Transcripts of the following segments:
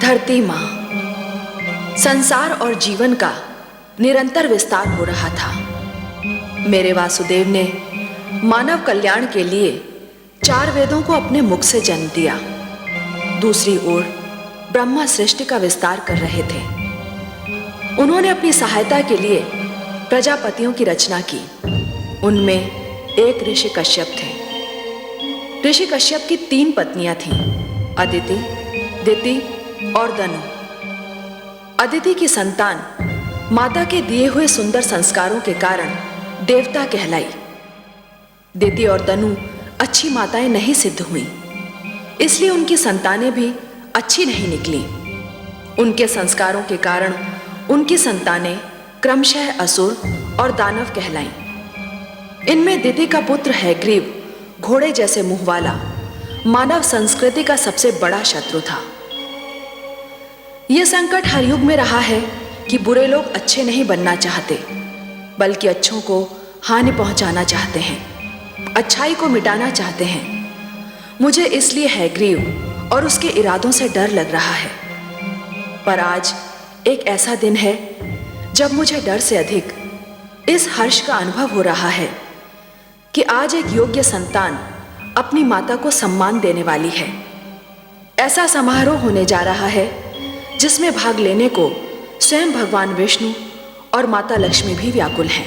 धरती माँ, संसार और जीवन का निरंतर विस्तार हो रहा था। मेरे वासुदेव ने मानव कल्याण के लिए 4 वेदों को अपने मुख से जन्म दिया। दूसरी ओर ब्रह्मा सृष्टि का विस्तार कर रहे थे। उन्होंने अपनी सहायता के लिए प्रजापतियों की रचना की। उनमें एक ऋषि कश्यप थे। ऋषि कश्यप की 3 पत्नियां थीं, अदिति, दिति और दनु। अदिति की संतान माता के दिए हुए सुंदर संस्कारों के कारण देवता कहलाई। दिति और दनु अच्छी माताएं नहीं सिद्ध हुईं, इसलिए उनकी संतानें भी अच्छी नहीं निकली। उनके संस्कारों के कारण उनकी संतानें क्रमशः असुर और दानव कहलाईं। इनमें दिति का पुत्र हैग्रीव घोड़े जैसे मुंह वाला मानव संस्कृति का सबसे बड़ा शत्रु था। यह संकट हर युग में रहा है कि बुरे लोग अच्छे नहीं बनना चाहते, बल्कि अच्छों को हानि पहुंचाना चाहते हैं, अच्छाई को मिटाना चाहते हैं। मुझे इसलिए हैग्रीव और उसके इरादों से डर लग रहा है। पर आज एक ऐसा दिन है जब मुझे डर से अधिक इस हर्ष का अनुभव हो रहा है कि आज एक योग्य संतान अपनी माता को सम्मान देने वाली है। ऐसा समारोह होने जा रहा है जिसमें भाग लेने को स्वयं भगवान विष्णु और माता लक्ष्मी भी व्याकुल हैं।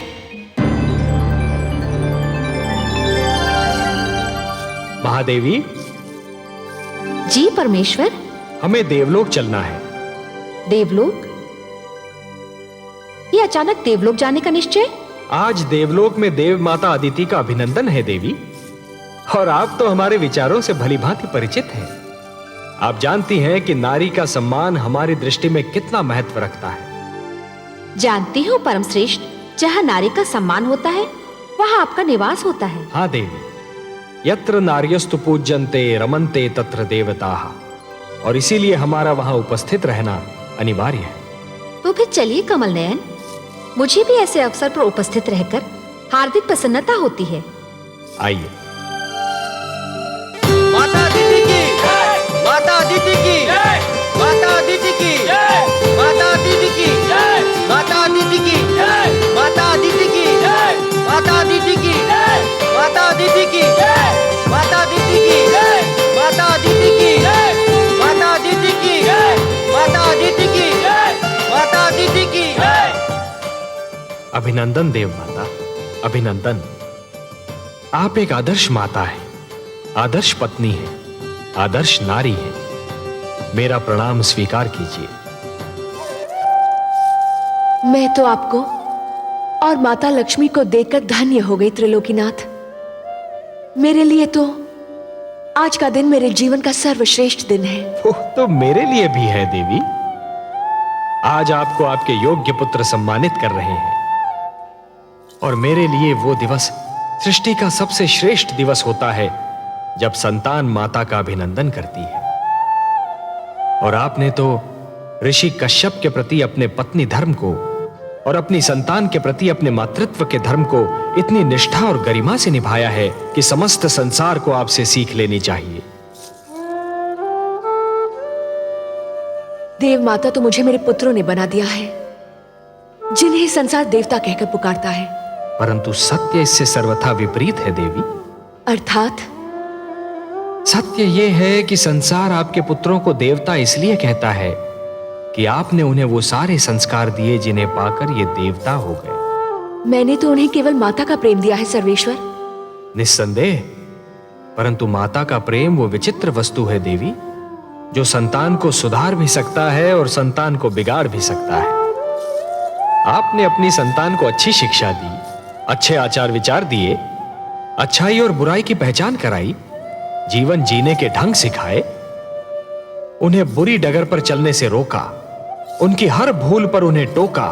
महादेवी जी परमेश्वर, हमें देवलोक चलना है। देवलोक? ये अचानक देवलोक जाने का निश्चय? आज देवलोक में देव माता अदिति का अभिनंदन है देवी, और आप तो हमारे विचारों से भलीभांति परिचित हैं। आप जानती हैं कि नारी का सम्मान हमारी दृष्टि में कितना महत्व रखता है। जानती हूँ परम श्रेष्ठ, जहाँ नारी का सम्मान होता है वहाँ आपका निवास होता है। हाँ देवी, यत्र नार्यस्तु पूज्यन्ते रमन्ते तत्र देवताः, और इसीलिए हमारा वहाँ उपस्थित रहना अनिवार्य है। तो फिर चलिए कमल नयन, मुझे भी ऐसे अवसर पर उपस्थित रहकर हार्दिक प्रसन्नता होती है। आइए। माता अदिति की, माता अदिति की, माता अदिति की, माता अदिति की, माता अदिति की, माता अदिति की, माता अदिति की, माता अदिति की, माता अदिति की, माता अदिति की, माता अदिति की, माता अदिति की, माता अदिति की। अभिनंदन देव माता, अभिनंदन। आप एक आदर्श माता है, आदर्श पत्नी है, आदर्श नारी है। मेरा प्रणाम स्वीकार कीजिए। मैं तो आपको और माता लक्ष्मी को देखकर धन्य हो गई त्रिलोकीनाथ। मेरे लिए तो आज का दिन मेरे जीवन का सर्वश्रेष्ठ दिन है। ओह, तो मेरे लिए भी है देवी। आज आपको आपके योग्य पुत्र सम्मानित कर रहे हैं, और मेरे लिए वो दिवस सृष्टि का सबसे श्रेष्ठ दिवस होता है जब संतान माता का अभिनंदन करती है। और आपने तो ऋषि कश्यप के प्रति अपने पत्नी धर्म को और अपनी संतान के प्रति अपने मातृत्व के धर्म को इतनी निष्ठा और गरिमा से निभाया है कि समस्त संसार को आपसे सीख लेनी चाहिए। देव माता तो मुझे मेरे पुत्रों ने बना दिया है, जिन्हें संसार देवता कहकर पुकारता है। परंतु सत्य इससे सर्वथा विपरीत है देवी। अर्थात? सत्य यह है कि संसार आपके पुत्रों को देवता इसलिए कहता है कि आपने उन्हें वो सारे संस्कार दिए जिन्हें पाकर ये देवता हो गए। मैंने तो उन्हें केवल माता का प्रेम दिया है सर्वेश्वर। निस्संदेह, परंतु माता का प्रेम वो विचित्र वस्तु है देवी, जो संतान को सुधार भी सकता है और संतान को बिगाड़ भी सकता है। आपने अपनी संतान को अच्छी शिक्षा दी, अच्छे आचार विचार दिए, अच्छाई और बुराई की पहचान कराई, जीवन जीने के ढंग सिखाए, उन्हें बुरी डगर पर चलने से रोका, उनकी हर भूल पर उन्हें टोका,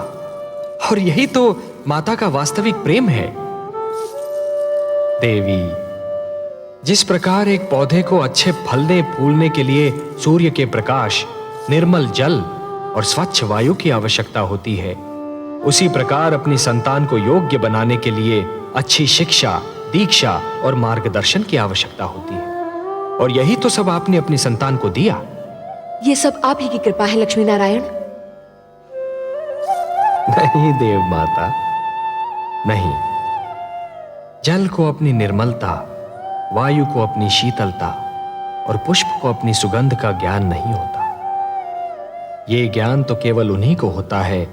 और यही तो माता का वास्तविक प्रेम है। देवी, जिस प्रकार एक पौधे को अच्छे फलने फूलने के लिए सूर्य के प्रकाश, निर्मल जल और स्वच्छ वायु की आवश्यकता होती है, उसी प्रकार अपनी संतान को योग्य बनाने के लिए अच्छी शिक्षा, दीक्षा और मार्गदर्शन की आवश्यकता होती है। और यही तो सब आपने अपनी संतान को दिया। ये सब आप ही की कृपा है लक्ष्मी नारायण। नहीं देव माता, नहीं। जल को अपनी निर्मलता, वायु को अपनी शीतलता और पुष्प को अपनी सुगंध का ज्ञान नहीं होता। ये ज्ञान तो केवल उन्हीं को होता है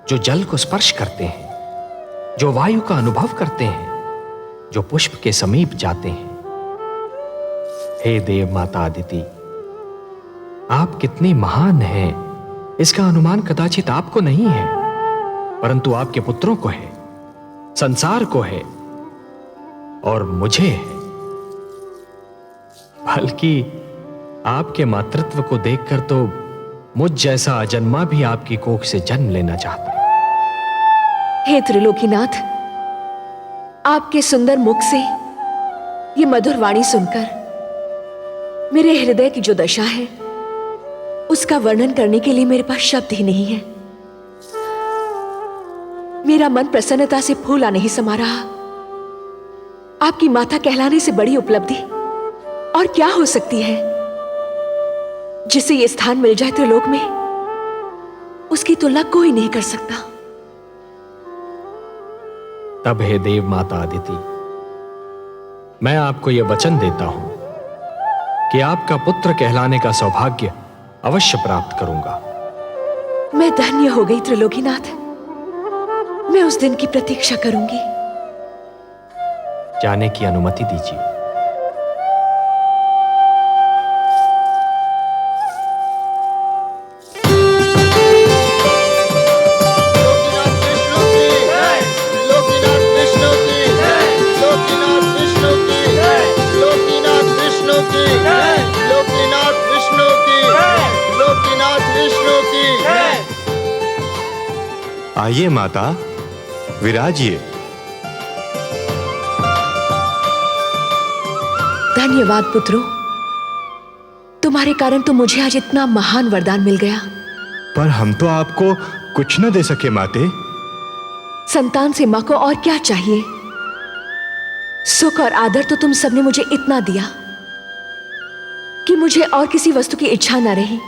जो जल को स्पर्श करते हैं, जो वायु का अनुभव करते हैं, जो पुष्प के समीप जाते हैं। हे देव माता अदिति, आप कितनी महान हैं, इसका अनुमान कदाचित आपको नहीं है, परंतु आपके पुत्रों को है, संसार को है और मुझे है। बल्कि आपके मातृत्व को देखकर तो मुझ जैसा अजन्मा भी आपकी कोख से जन्म लेना चाहता है। हे त्रिलोकीनाथ, आपके सुंदर मुख से ये मधुर वाणी सुनकर मेरे हृदय की जो दशा है उसका वर्णन करने के लिए मेरे पास शब्द ही नहीं है। मेरा मन प्रसन्नता से फूला नहीं समा रहा। आपकी माता कहलाने से बड़ी उपलब्धि और क्या हो सकती है। जिसे ये स्थान मिल जाए त्रिलोक में, उसकी तुलना कोई नहीं कर सकता। तब हे देव माता अदिति, मैं आपको यह वचन देता हूं कि आपका पुत्र कहलाने का सौभाग्य अवश्य प्राप्त करूंगा। मैं धन्य हो गई त्रिलोकीनाथ। मैं उस दिन की प्रतीक्षा करूंगी। जाने की अनुमति दीजिए। आइए माता, विराजिए। धन्यवाद पुत्रों, तुम्हारे कारण तो मुझे आज इतना महान वरदान मिल गया। पर हम तो आपको कुछ न दे सके माते। संतान से मां को और क्या चाहिए। सुख और आदर तो तुम सबने मुझे इतना दिया कि मुझे और किसी वस्तु की इच्छा न रही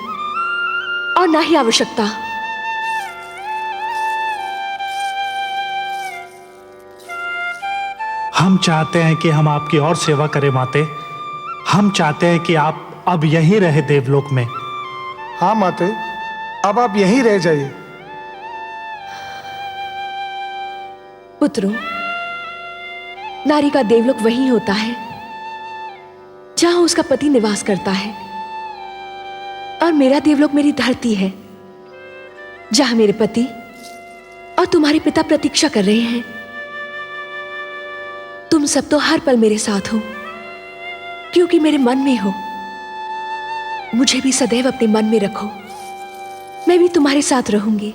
और ना ही आवश्यकता। हम चाहते हैं कि हम आपकी और सेवा करें माते। हम चाहते हैं कि आप अब यहीं रहे देवलोक में। हाँ माते, अब आप यहीं रह जाइए। पुत्रों, नारी का देवलोक वही होता है जहां उसका पति निवास करता है, और मेरा देवलोक मेरी धरती है जहां मेरे पति और तुम्हारे पिता प्रतीक्षा कर रहे हैं। तुम सब तो हर पल मेरे साथ हो, क्योंकि मेरे मन में हो। मुझे भी सदैव अपने मन में रखो, मैं भी तुम्हारे साथ रहूंगी।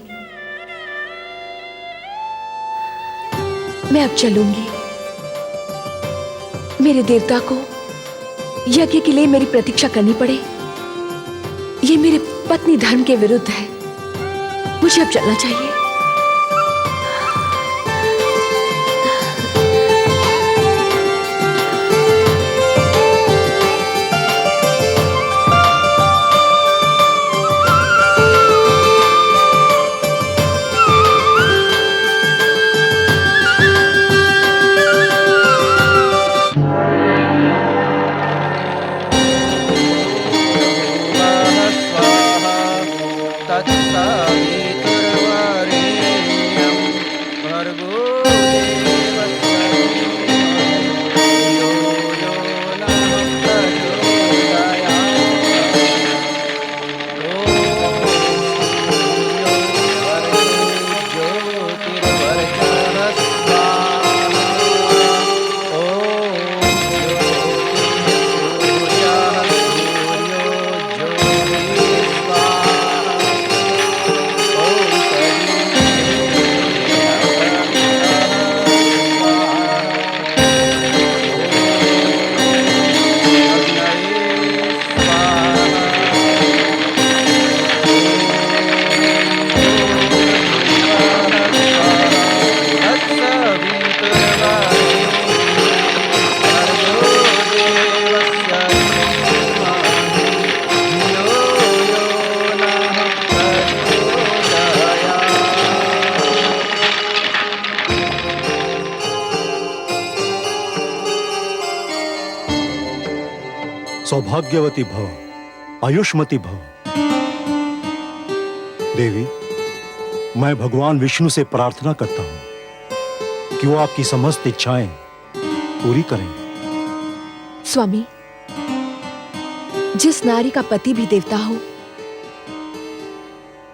मैं अब चलूंगी। मेरे देवता को यज्ञ के लिए मेरी प्रतीक्षा करनी पड़े, ये मेरे पत्नी धर्म के विरुद्ध है। मुझे अब चलना चाहिए। तत्सावितुर्वरेण्यं सौभाग्यवती भव, आयुष्मती भव। देवी, मैं भगवान विष्णु से प्रार्थना करता हूं कि वो आपकी समस्त इच्छाएं पूरी करें। स्वामी, जिस नारी का पति भी देवता हो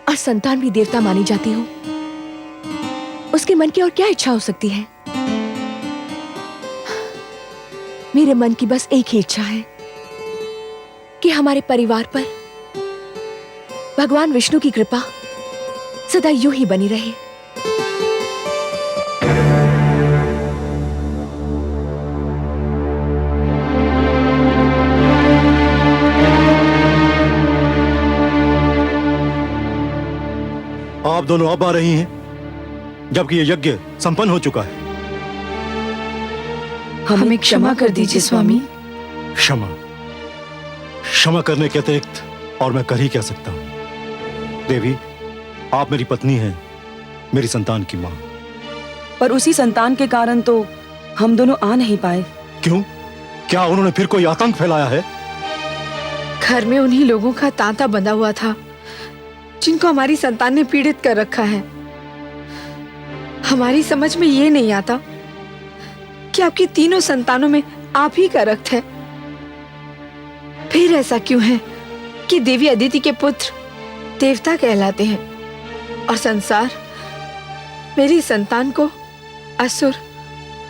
और संतान भी देवता मानी जाती हो, उसके मन की और क्या इच्छा हो सकती है? मेरे मन की बस एक ही इच्छा है कि हमारे परिवार पर भगवान विष्णु की कृपा सदा यूं ही बनी रहे। आप दोनों अब आ रही हैं, जबकि यह यज्ञ संपन्न हो चुका है। हमें क्षमा कर दीजिए स्वामी। क्षमा क्षमा करने के अतिरिक्त और मैं कर ही क्या सकता हूं। देवी, आप मेरी पत्नी हैं, मेरी संतान की मां। पर उसी संतान के कारण तो हम दोनों आ नहीं पाए। क्यों? क्या उन्होंने फिर कोई आतंक फैलाया है? घर में उन्हीं लोगों का तांता बंधा हुआ था जिनको हमारी संतान ने पीड़ित कर रखा है। हमारी समझ में ये नहीं आता कि आपकी तीनों संतानों में आप ही का रक्त है। फिर ऐसा क्यों है कि देवी अदिति के पुत्र देवता कहलाते हैं और संसार मेरी संतान को असुर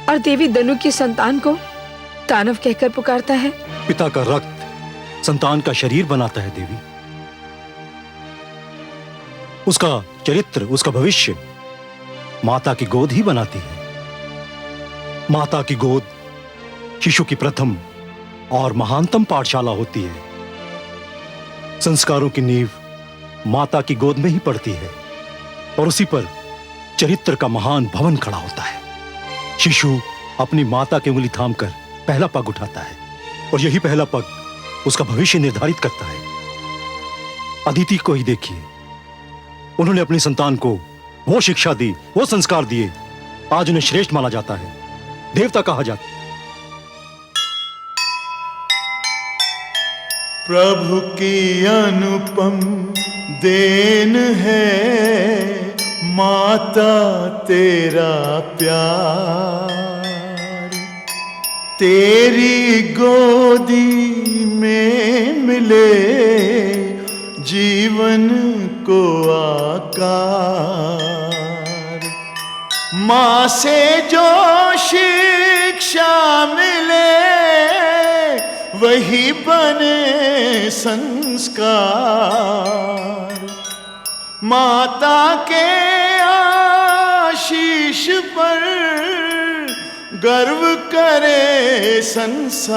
और देवी दनु की संतान को दानव कहकर पुकारता है? पिता का रक्त संतान का शरीर बनाता है देवी। उसका चरित्र, उसका भविष्य माता की गोद ही बनाती है। माता की गोद शिशु की प्रथम और महानतम पाठशाला होती है। संस्कारों की नींव माता की गोद में ही पड़ती है और उसी पर चरित्र का महान भवन खड़ा होता है। शिशु अपनी माता की उंगली थामकर पहला पग उठाता है और यही पहला पग उसका भविष्य निर्धारित करता है। अदिति को ही देखिए, उन्होंने अपनी संतान को वो शिक्षा दी, वो संस्कार दिए, आज उन्हें श्रेष्ठ माना जाता है, देवता कहा जाता है। प्रभु की अनुपम देन है माता तेरा प्यार, तेरी गोदी में मिले जीवन को आकार। माँ से जो शिक्षा मिले वही बने संस्कार। माता के आशीष पर गर्व करे संसार,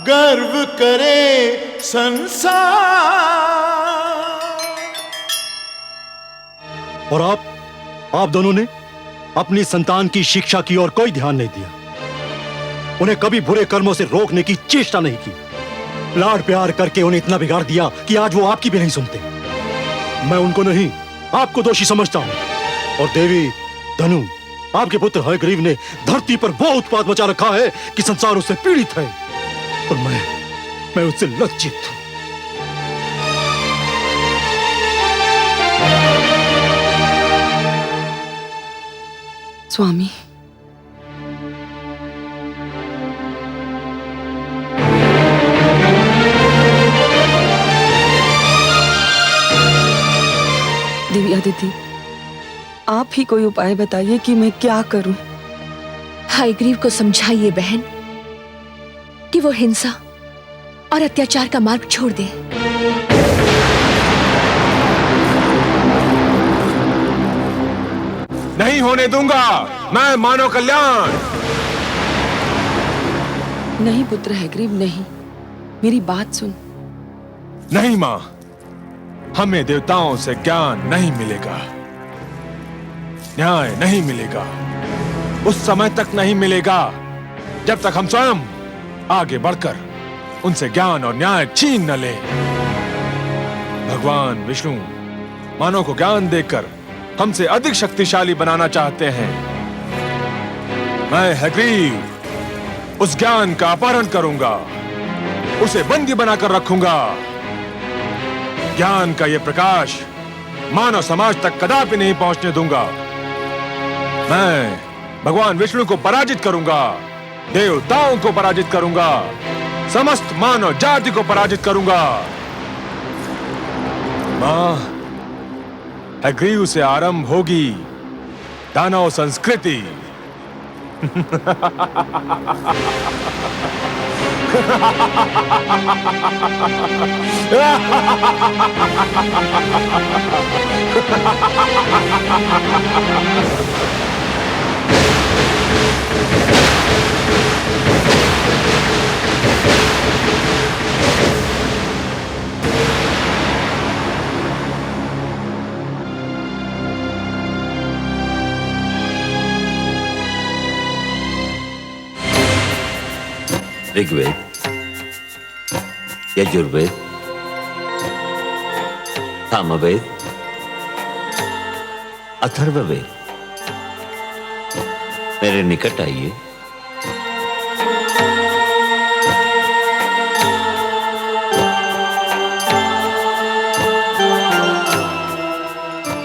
गर्व करे संसार। और आप दोनों ने अपनी संतान की शिक्षा की ओर कोई ध्यान नहीं दिया, उन्हें कभी बुरे कर्मों से रोकने की चेष्टा नहीं की। लाड प्यार करके उन्हें इतना बिगाड़ दिया कि आज वो आपकी भी नहीं सुनते। मैं उनको नहीं, आपको दोषी समझता हूं। और देवी धनु, आपके पुत्र हयग्रीव ने धरती पर वो उत्पात मचा रखा है कि संसार उससे पीड़ित है और मैं उससे लज्जित हूं। स्वामी, देवी अदिति, आप ही कोई उपाय बताइए कि मैं क्या करूं। हयग्रीव को समझाइए बहन कि वो हिंसा और अत्याचार का मार्ग छोड़ दे। नहीं होने दूंगा मैं मानव कल्याण। नहीं पुत्र हयग्रीव, नहीं, मेरी बात सुन। नहीं मां, हमें देवताओं से ज्ञान नहीं मिलेगा, न्याय नहीं मिलेगा, उस समय तक नहीं मिलेगा जब तक हम स्वयं आगे बढ़कर उनसे ज्ञान और न्याय छीन न लें। भगवान विष्णु मानव को ज्ञान देकर हमसे अधिक शक्तिशाली बनाना चाहते हैं। मैं हयग्रीव उस ज्ञान का अपहरण करूंगा, उसे बंदी बनाकर रखूंगा। ज्ञान का यह प्रकाश मानव समाज तक कदापि नहीं पहुंचने दूंगा। मैं भगवान विष्णु को पराजित करूंगा, देवताओं को पराजित करूंगा, समस्त मानव जाति को पराजित करूंगा। मां, हयग्रीव से आरंभ होगी दानव संस्कृति। ऋग्वेद, यजुर्वेद, सामवेद, अथर्ववेद, मेरे निकट आइए।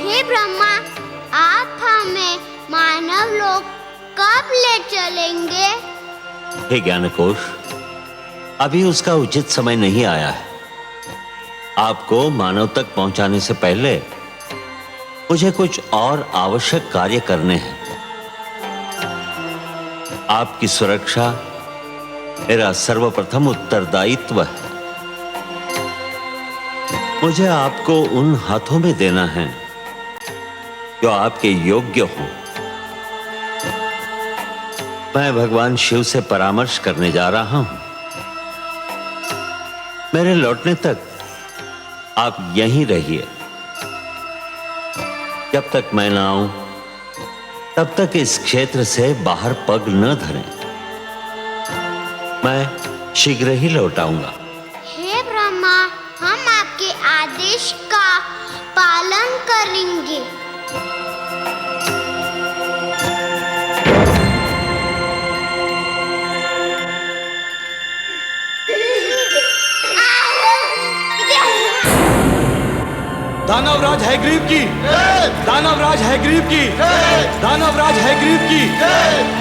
हे ब्रह्मा, आप हमें मानव लोक कब ले चलेंगे? हे ज्ञानकोश, अभी उसका उचित समय नहीं आया है। आपको मानव तक पहुंचाने से पहले मुझे कुछ और आवश्यक कार्य करने हैं। आपकी सुरक्षा मेरा सर्वप्रथम उत्तरदायित्व है। मुझे आपको उन हाथों में देना है जो आपके योग्य हों। मैं भगवान शिव से परामर्श करने जा रहा हूं। मेरे लौटने तक आप यहीं रहिए। जब तक मैं ना आऊं तब तक इस क्षेत्र से बाहर पग न धरें। मैं शीघ्र ही लौट आऊंगा। हे ब्रह्मा, हम आपके आदेश का पालन करेंगे। दानवराज हयग्रीव की, दानवराज हयग्रीव की, दानवराज हयग्रीव की,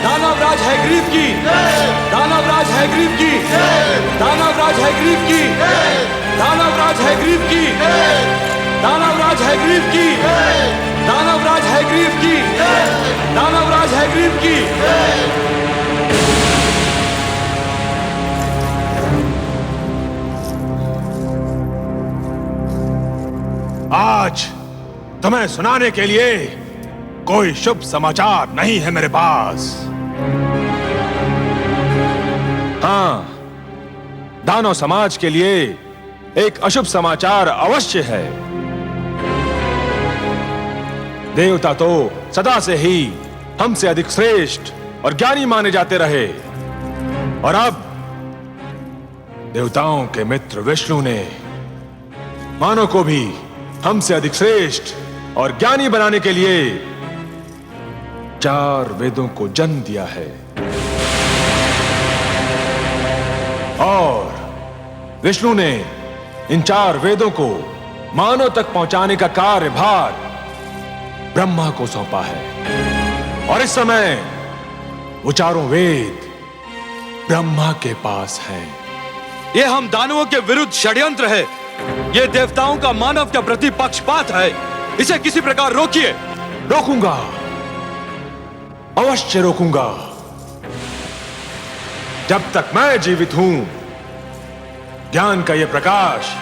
दानवराज हयग्रीव की, दानवराज हयग्रीव की, दानवराज हयग्रीव की, दानवराज हयग्रीव की, दानवराज हयग्रीव की, दानवराज हयग्रीव की, दानवराज हयग्रीव की। आज तुम्हें सुनाने के लिए कोई शुभ समाचार नहीं है मेरे पास। हां, दानव समाज के लिए एक अशुभ समाचार अवश्य है। देवता तो सदा से ही हमसे अधिक श्रेष्ठ और ज्ञानी माने जाते रहे, और अब देवताओं के मित्र विष्णु ने मानव को भी हमसे अधिक श्रेष्ठ और ज्ञानी बनाने के लिए 4 वेदों को जन्म दिया है। और विष्णु ने इन 4 वेदों को मानव तक पहुंचाने का कार्यभार ब्रह्मा को सौंपा है। और इस समय वो 4 वेद ब्रह्मा के पास हैं। ये हम दानवों के विरुद्ध षड्यंत्र है। ये देवताओं का मानव के प्रति पक्षपात है। इसे किसी प्रकार रोकिए। रोकूंगा, अवश्य रोकूंगा। जब तक मैं जीवित हूं, ज्ञान का यह प्रकाश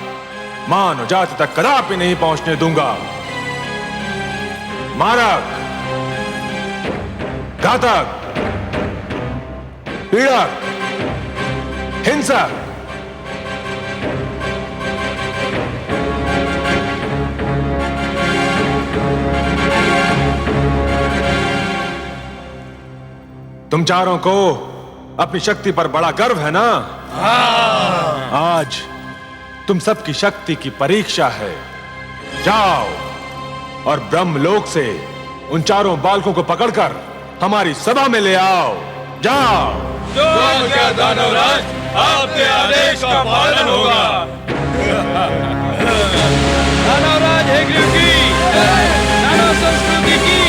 मानव जाति तक कदापि नहीं पहुंचने दूंगा। मारक, घातक, पीड़क, हिंसक, तुम चारों को अपनी शक्ति पर बड़ा गर्व है ना? आज तुम सबकी शक्ति की परीक्षा है। जाओ और ब्रह्मलोक से उन 4 बालकों को पकड़कर हमारी सभा में ले आओ। जाओ। जो आज्ञा दानवराज, आपके आदेश का पालन होगा। दानवराज हैग्रीव की, दानव संस्कृति की,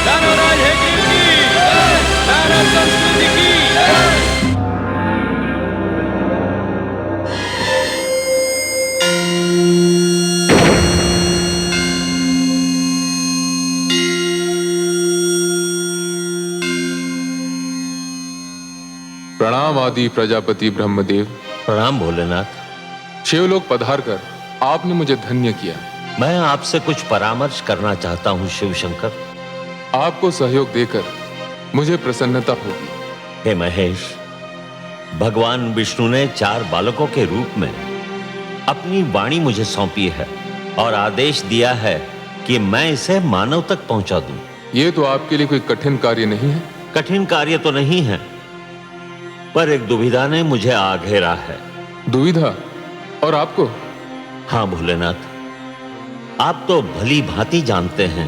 दानवराज हैग्रीव की, दानव संस्कृति की। प्रणाम आदि प्रजापति ब्रह्मदेव। प्रणाम भोलेनाथ। शिवलोक पधार कर आपने मुझे धन्य किया। मैं आपसे कुछ परामर्श करना चाहता हूँ शिव शंकर। आपको सहयोग देकर मुझे प्रसन्नता होगी। हे महेश, भगवान विष्णु ने 4 बालकों के रूप में अपनी वाणी मुझे सौंपी है और आदेश दिया है कि मैं इसे मानव तक पहुंचा दूं। ये तो आपके लिए कोई कठिन कार्य नहीं है। कठिन कार्य तो नहीं है, पर एक दुविधा ने मुझे आ घेरा है। दुविधा? और आपको? हाँ भोलेनाथ, आप तो भली भांति जानते हैं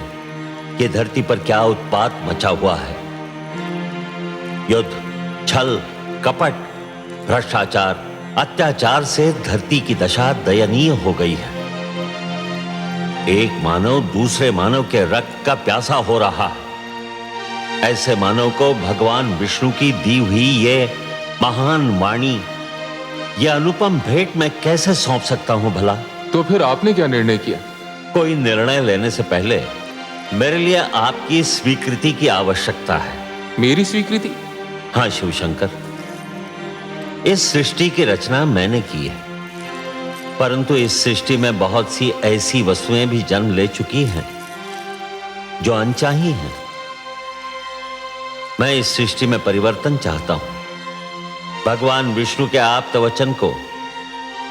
कि धरती पर क्या उत्पात मचा हुआ है। युद्ध, छल, कपट, भ्रष्टाचार, अत्याचार से धरती की दशा दयनीय हो गई है। एक मानव दूसरे मानव के रक्त का प्यासा हो रहा है। ऐसे मानव को भगवान विष्णु की दी हुई ये महान वाणी, यह अनुपम भेंट मैं कैसे सौंप सकता हूं भला? तो फिर आपने क्या निर्णय किया? कोई निर्णय लेने से पहले मेरे लिए आपकी स्वीकृति की आवश्यकता है। मेरी स्वीकृति? हाँ शिव शंकर, इस सृष्टि की रचना मैंने की है, परंतु इस सृष्टि में बहुत सी ऐसी वस्तुएं भी जन्म ले चुकी हैं जो अनचाही हैं। मैं इस सृष्टि में परिवर्तन चाहता हूं। भगवान विष्णु के आप्त वचन को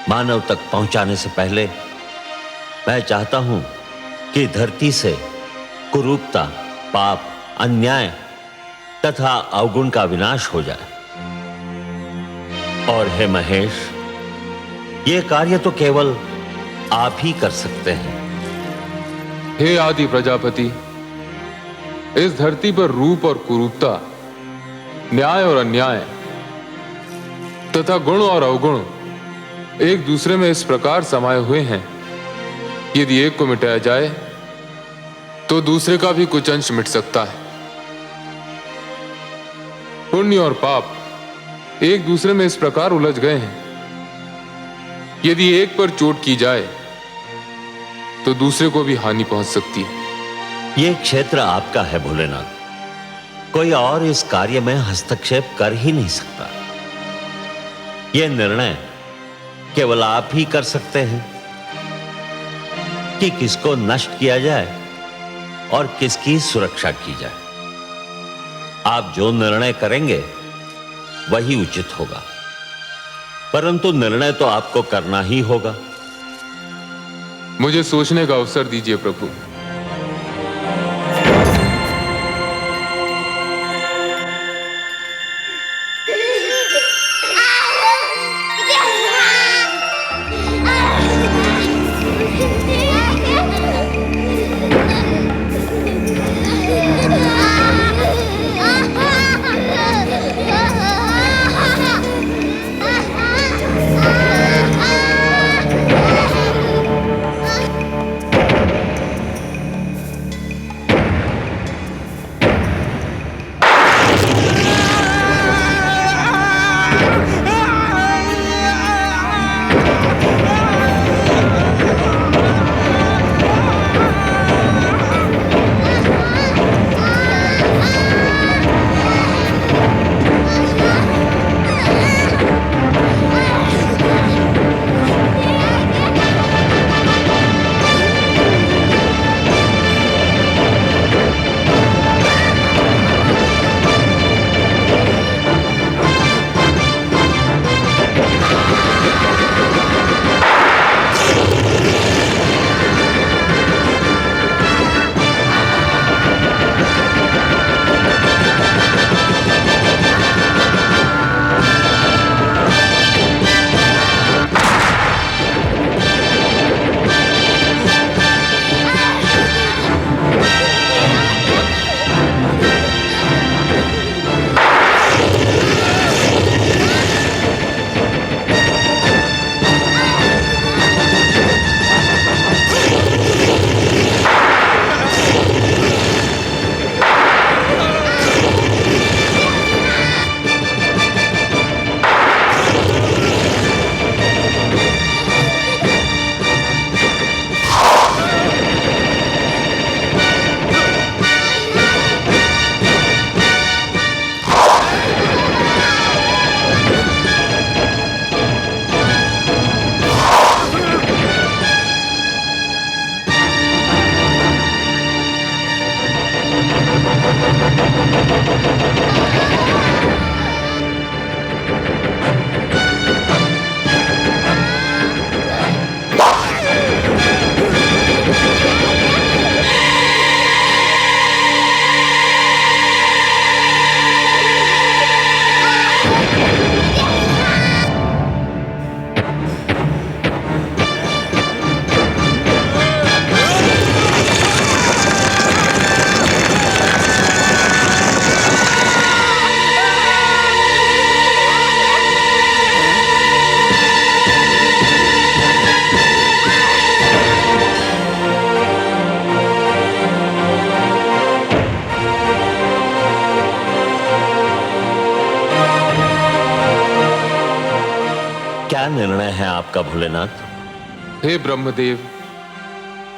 मानव तक पहुंचाने से पहले मैं चाहता हूं कि धरती से कुरूपता, पाप, अन्याय तथा अवगुण का विनाश हो जाए। और हे महेश, यह कार्य तो केवल आप ही कर सकते हैं। हे आदि प्रजापति, इस धरती पर रूप और कुरूपता, न्याय और अन्याय तथा गुण और अवगुण एक दूसरे में इस प्रकार समाये हुए हैं, यदि एक को मिटाया जाए तो दूसरे का भी कुछ अंश मिट सकता है। पुण्य और पाप एक दूसरे में इस प्रकार उलझ गए हैं, यदि एक पर चोट की जाए तो दूसरे को भी हानि पहुंच सकती है। यह क्षेत्र आपका है भोलेनाथ, कोई और इस कार्य में हस्तक्षेप कर ही नहीं सकता। यह निर्णय केवल आप ही कर सकते हैं कि किसको नष्ट किया जाए और किसकी सुरक्षा की जाए। आप जो निर्णय करेंगे वही उचित होगा, परंतु निर्णय तो आपको करना ही होगा। मुझे सोचने का अवसर दीजिए प्रभु। निर्णय है आपका भोलेनाथ? हे ब्रह्मदेव,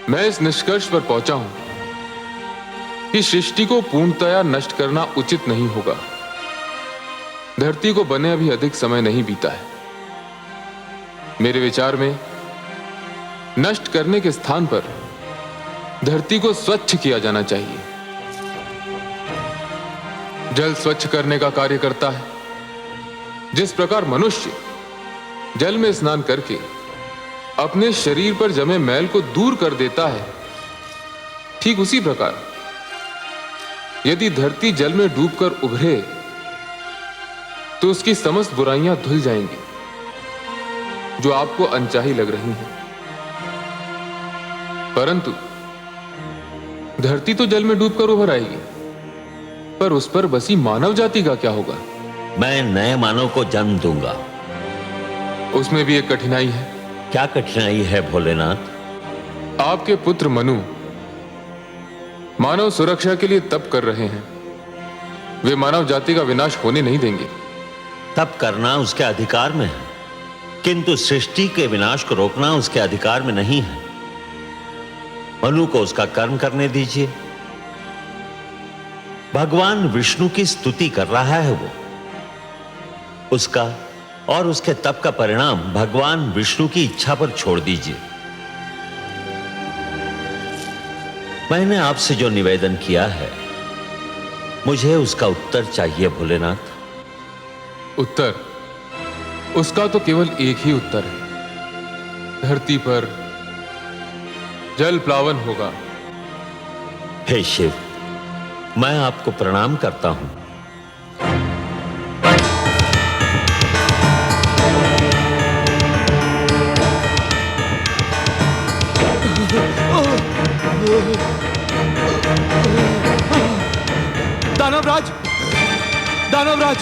मैं इस निष्कर्ष पर पहुंचा हूं कि सृष्टि को पूर्णतया नष्ट करना उचित नहीं होगा। धरती को बने अभी अधिक समय नहीं बीता है। मेरे विचार में नष्ट करने के स्थान पर धरती को स्वच्छ किया जाना चाहिए। जल स्वच्छ करने का कार्य करता है। जिस प्रकार मनुष्य जल में स्नान करके अपने शरीर पर जमे मैल को दूर कर देता है, ठीक उसी प्रकार यदि धरती जल में डूबकर उभरे तो उसकी समस्त बुराइयां धुल जाएंगी जो आपको अनचाही लग रही हैं। परंतु धरती तो जल में डूबकर उभर आएगी, पर उस पर बसी मानव जाति का क्या होगा? मैं नए मानव को जन्म दूंगा। उसमें भी एक कठिनाई है। क्या कठिनाई है भोलेनाथ? आपके पुत्र मनु मानव सुरक्षा के लिए तप कर रहे हैं। वे मानव जाति का विनाश होने नहीं देंगे। तप करना उसके अधिकार में है, किंतु सृष्टि के विनाश को रोकना उसके अधिकार में नहीं है। मनु को उसका कर्म करने दीजिए। भगवान विष्णु की स्तुति कर रहा है वो। उसका और उसके तप का परिणाम भगवान विष्णु की इच्छा पर छोड़ दीजिए। मैंने आपसे जो निवेदन किया है, मुझे उसका उत्तर चाहिए भोलेनाथ। उत्तर? उसका तो केवल एक ही उत्तर है। धरती पर जल प्लावन होगा। हे शिव, मैं आपको प्रणाम करता हूं। दानवराज, दानवराज,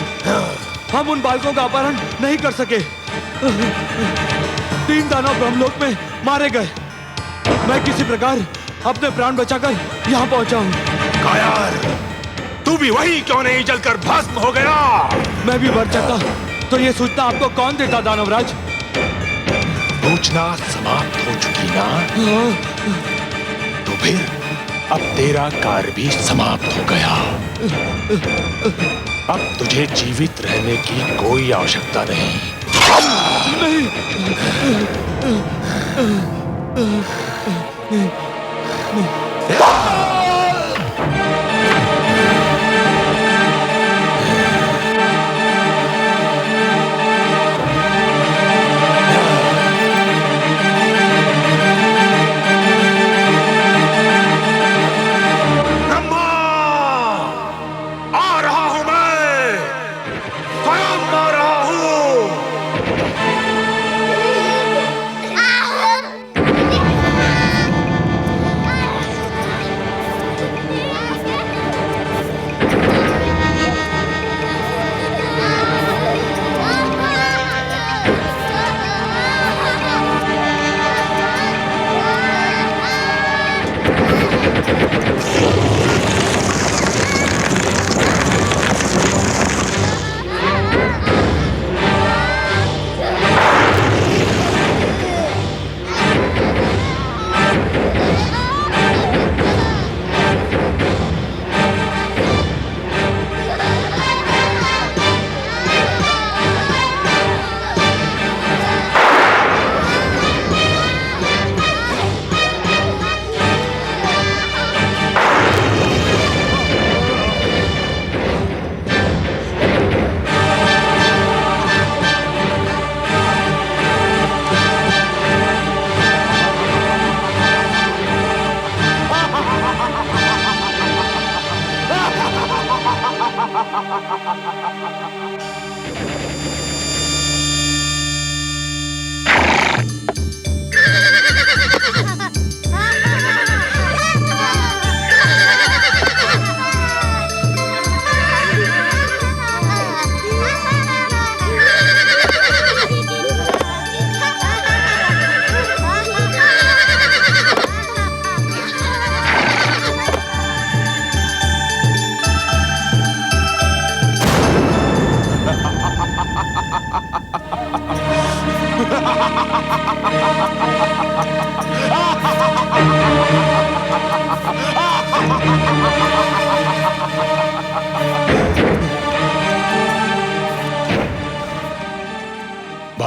हम उन बालकों का अपहरण नहीं कर सके। 3 दानव ब्रह्मलोक में मारे गए। मैं किसी प्रकार अपने प्राण बचाकर यहाँ पहुंचा हूँ। कायर, तू भी वही क्यों नहीं जलकर भस्म हो गया? मैं भी मर जाता तो ये सूचना आपको कौन देता दानवराज? सूचना समाप्त हो चुकी ना? तो फिर अब तेरा कार्य भी समाप्त हो गया। अब तुझे जीवित रहने की कोई आवश्यकता नहीं।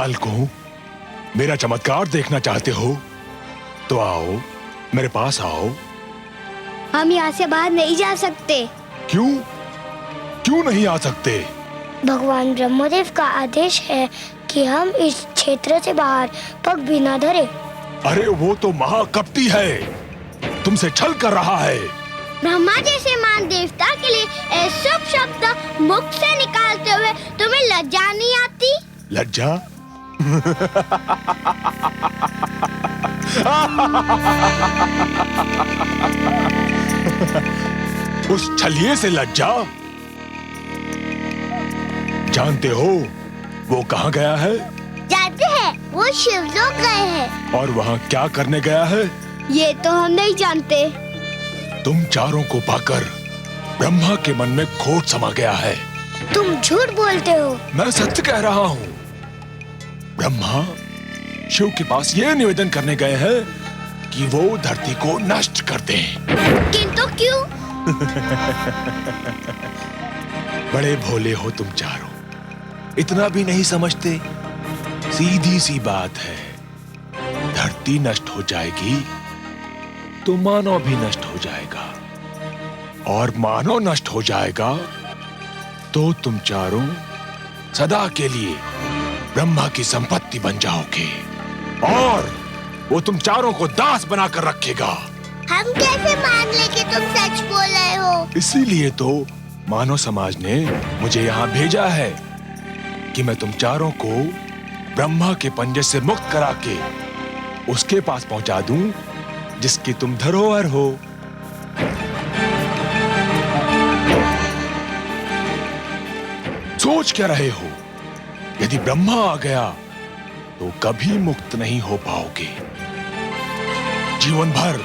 बालकों, मेरा चमत्कार देखना चाहते हो तो आओ, मेरे पास आओ। हम यहाँ से बाहर नहीं जा सकते। क्यों? क्यों नहीं आ सकते? भगवान ब्रह्मदेव का आदेश है कि हम इस क्षेत्र से बाहर पग भी न धरे। अरे वो तो महाकपटी है, तुमसे छल कर रहा है। ब्रह्मा जैसे महान देवता के लिए ऐसा शब्द मुख से निकालते हुए तुम्हें लज्जा नहीं आती? लज्जा? उस छलिए से लज्जा? जानते हो वो कहाँ गया है? जानते हैं, वो शिवलोक गए हैं। और वहाँ क्या करने गया है? ये तो हम नहीं जानते। तुम चारों को पाकर ब्रह्मा के मन में खोट समा गया है। तुम झूठ बोलते हो। मैं सत्य कह रहा हूँ। ब्रह्मा शिव के पास ये निवेदन करने गए हैं कि वो धरती को नष्ट कर दें। किंतु क्यों? बड़े भोले हो तुम चारों, इतना भी नहीं समझते। सीधी सी बात है, धरती नष्ट हो जाएगी तो मानव भी नष्ट हो जाएगा, और मानव नष्ट हो जाएगा तो तुम चारों सदा के लिए ब्रह्मा की संपत्ति बन जाओगे, और वो तुम चारों को दास बनाकर रखेगा। हम कैसे मान ले कि तुम सच बोल रहे हो? इसीलिए तो मानव समाज ने मुझे यहाँ भेजा है कि मैं तुम चारों को ब्रह्मा के पंजे से मुक्त करा के उसके पास पहुंचा दूं जिसकी तुम धरोहर हो। सोच क्या रहे हो? यदि ब्रह्मा आ गया तो कभी मुक्त नहीं हो पाओगे। जीवन भर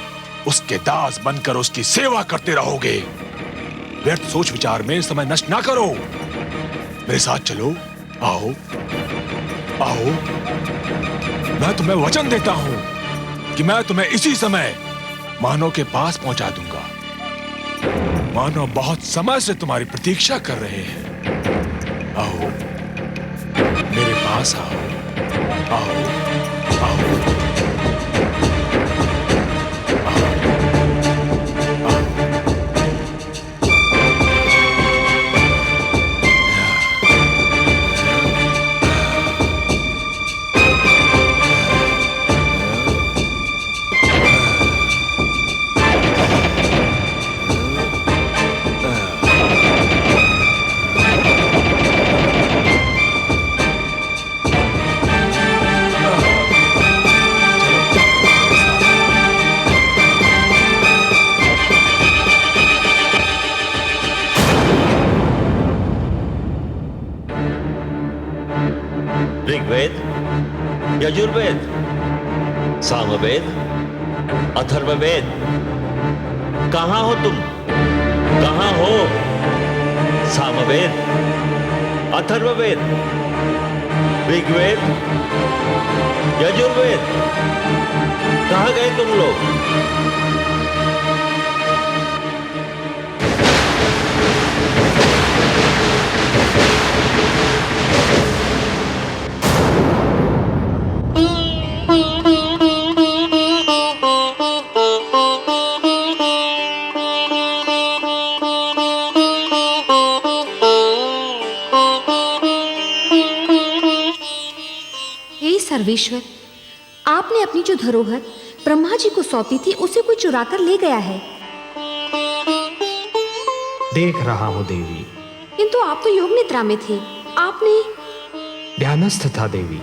उसके दास बनकर उसकी सेवा करते रहोगे। व्यर्थ सोच विचार में समय नष्ट ना करो। मेरे साथ चलो, आओ आओ। मैं तुम्हें वचन देता हूं कि मैं तुम्हें इसी समय मानव के पास पहुंचा दूंगा। मानव बहुत समय से तुम्हारी प्रतीक्षा कर रहे हैं। आओ, मेरे पास आओ, आओ, आओ। ऋग्वेद, यजुर्वेद, सामवेद, अथर्ववेद, कहाँ हो तुम? कहाँ हो? सामवेद, अथर्ववेद, ऋग्वेद, यजुर्वेद, कहाँ गए तुम लोग? सर्वेश्वर, आपने अपनी जो धरोहर ब्रह्मा जी को सौंपी थी उसे कोई चुरा कर ले गया है। देख रहा हूं देवी। किंतु आप तो योग निद्रा में थे। आपने? ध्यानस्थ था देवी।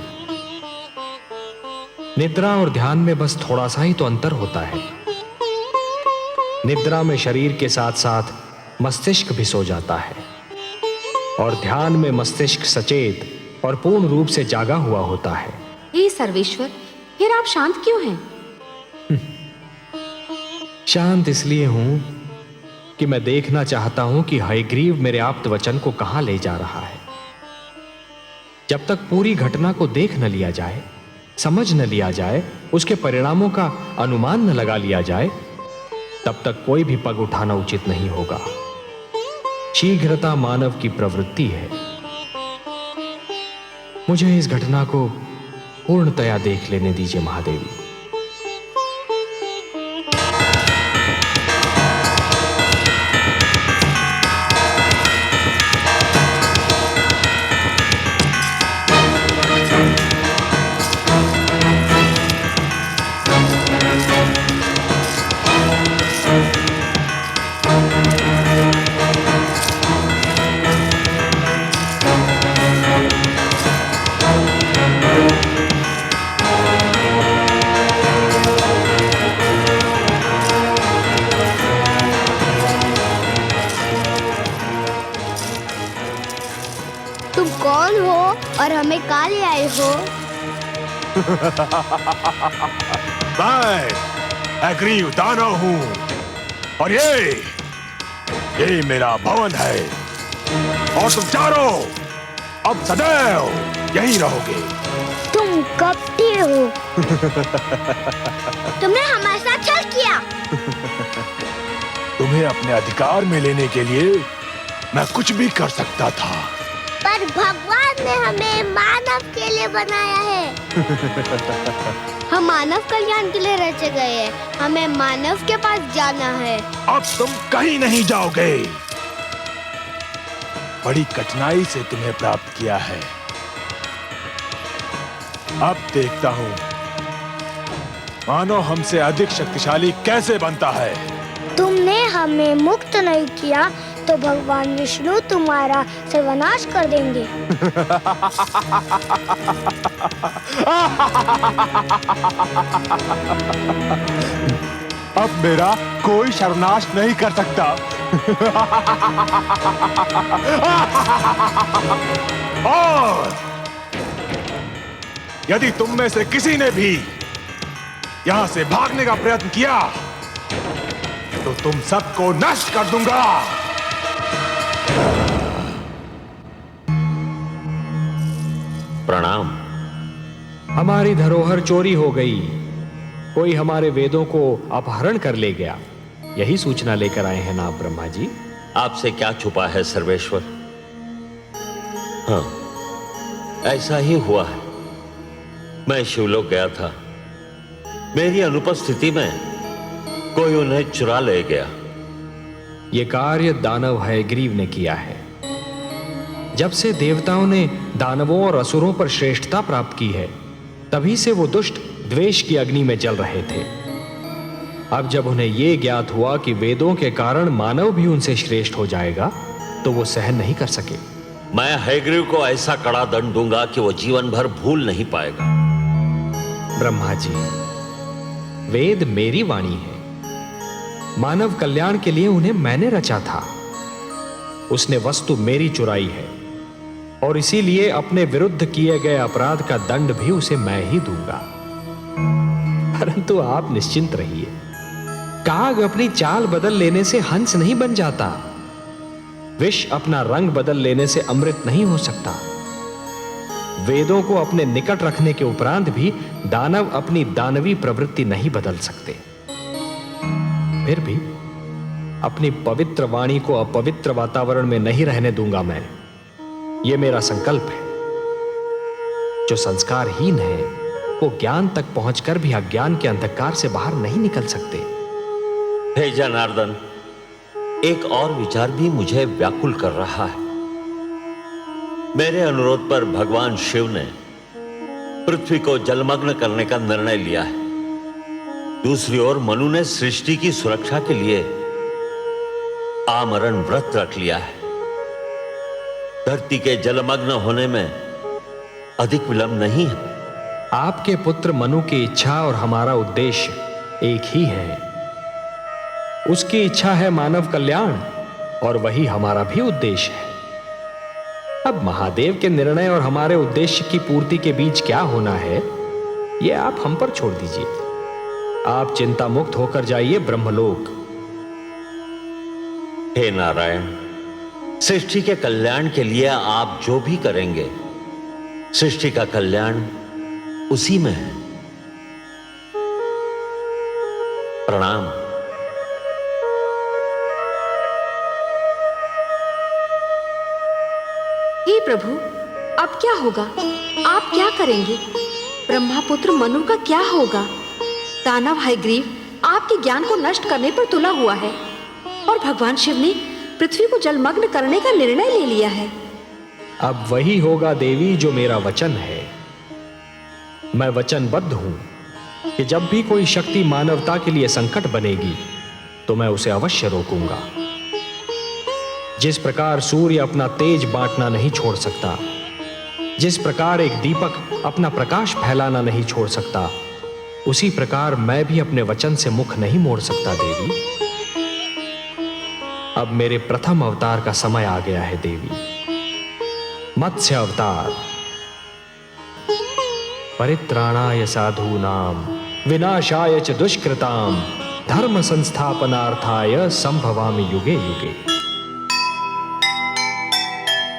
निद्रा और ध्यान में बस थोड़ा सा ही तो अंतर होता है। निद्रा में शरीर के साथ साथ मस्तिष्क भी सो जाता है, और ध्यान में मस्तिष्क सचेत और पूर्ण रूप से जागा हुआ होता है। हे सर्वेश्वर, फिर आप शांत क्यों हैं? शांत इसलिए हूं कि मैं देखना चाहता हूं कि हयग्रीव मेरे आप्त वचन को कहां ले जा रहा है। जब तक पूरी घटना को देख न लिया जाए, समझ न लिया जाए, उसके परिणामों का अनुमान न लगा लिया जाए, तब तक कोई भी पग उठाना उचित नहीं होगा। शीघ्रता मानव की प्रवृत्ति है। मुझे इस घटना को पूर्णतया देख लेने दीजिए महादेवी। तुम कौन हो और हमें कहाँ ले आए हो? मैं अग्रीव दानव हूँ और ये मेरा भवन है और तुम चारों अब सदैव यहीं रहोगे। तुम कपटी हो। तुमने हमारे साथ छल किया। तुम्हें अपने अधिकार में लेने के लिए मैं कुछ भी कर सकता था, पर भगवान ने हमें मानव के लिए बनाया है। हम मानव कल्याण के लिए रचे गए हैं। हमें मानव के पास जाना है। अब तुम कहीं नहीं जाओगे। बड़ी कठिनाई से तुम्हें प्राप्त किया है। अब देखता हूँ मानो हमसे अधिक शक्तिशाली कैसे बनता है। तुमने हमें मुक्त नहीं किया तो भगवान विष्णु तुम्हारा सर्वनाश कर देंगे। अब मेरा कोई सर्वनाश नहीं कर सकता। और यदि तुम में से किसी ने भी यहां से भागने का प्रयत्न किया तो तुम सबको नष्ट कर दूंगा। प्रणाम। हमारी धरोहर चोरी हो गई। कोई हमारे वेदों को अपहरण कर ले गया। यही सूचना लेकर आए हैं ना आप ब्रह्मा जी? आपसे क्या छुपा है सर्वेश्वर? हाँ, ऐसा ही हुआ है। मैं शिवलोक गया था। मेरी अनुपस्थिति में कोई उन्हें चुरा ले गया। ये कार्य दानव हयग्रीव ने किया है। जब से देवताओं ने दानवों और असुरों पर श्रेष्ठता प्राप्त की है, तभी से वो दुष्ट द्वेष की अग्नि में जल रहे थे। अब जब उन्हें यह ज्ञात हुआ कि वेदों के कारण मानव भी उनसे श्रेष्ठ हो जाएगा, तो वो सहन नहीं कर सके। मैं हयग्रीव को ऐसा कड़ा दंड दूंगा कि वो जीवन भर भूल नहीं पाएगा। ब्रह्मा जी, वेद मेरी वाणी है। मानव कल्याण के लिए उन्हें मैंने रचा था। उसने वस्तु मेरी चुराई है और इसीलिए अपने विरुद्ध किए गए अपराध का दंड भी उसे मैं ही दूंगा। परंतु आप निश्चिंत रहिए। काग अपनी चाल बदल लेने से हंस नहीं बन जाता। विष अपना रंग बदल लेने से अमृत नहीं हो सकता। वेदों को अपने निकट रखने के उपरांत भी दानव अपनी दानवी प्रवृत्ति नहीं बदल सकते। फिर भी अपनी पवित्र वाणी को अपवित्र वातावरण में नहीं रहने दूंगा मैं। यह मेरा संकल्प है। जो संस्कारहीन है वो ज्ञान तक पहुंचकर भी अज्ञान के अंधकार से बाहर नहीं निकल सकते। हे जनार्दन, एक और विचार भी मुझे व्याकुल कर रहा है। मेरे अनुरोध पर भगवान शिव ने पृथ्वी को जलमग्न करने का निर्णय लिया है। दूसरी ओर मनु ने सृष्टि की सुरक्षा के लिए आमरण व्रत रख लिया है। धरती के जलमग्न होने में अधिक विलंब नहीं है। आपके पुत्र मनु की इच्छा और हमारा उद्देश्य एक ही है। उसकी इच्छा है मानव कल्याण और वही हमारा भी उद्देश्य है। अब महादेव के निर्णय और हमारे उद्देश्य की पूर्ति के बीच क्या होना है, यह आप हम पर छोड़ दीजिए। आप चिंता मुक्त होकर जाइए ब्रह्मलोक। हे नारायण, सृष्टि के कल्याण के लिए आप जो भी करेंगे, सृष्टि का कल्याण उसी में है। प्रणाम। हे प्रभु, अब क्या होगा? आप क्या करेंगे? ब्रह्मापुत्र मनु का क्या होगा? दानव हयग्रीव आपके ज्ञान को नष्ट करने पर तुला हुआ है और भगवान शिव ने पृथ्वी को जलमग्न करने का निर्णय ले लिया है। अब वही होगा देवी जो मेरा वचन है। मैं वचनबद्ध हूं कि जब भी कोई शक्ति मानवता के लिए संकट बनेगी तो मैं उसे अवश्य रोकूंगा। जिस प्रकार सूर्य अपना तेज बांटना नहीं छोड़ सकता, जिस प्रकार एक दीपक अपना प्रकाश फैलाना नहीं छोड़ सकता, उसी प्रकार मैं भी अपने वचन से मुख नहीं मोड़ सकता देवी। अब मेरे प्रथम अवतार का समय आ गया है देवी। मत्स्य अवतार। परित्राणाय साधूनां विनाशाय च दुष्कृतां धर्म संस्थापनार्थाय संभवामि युगे युगे।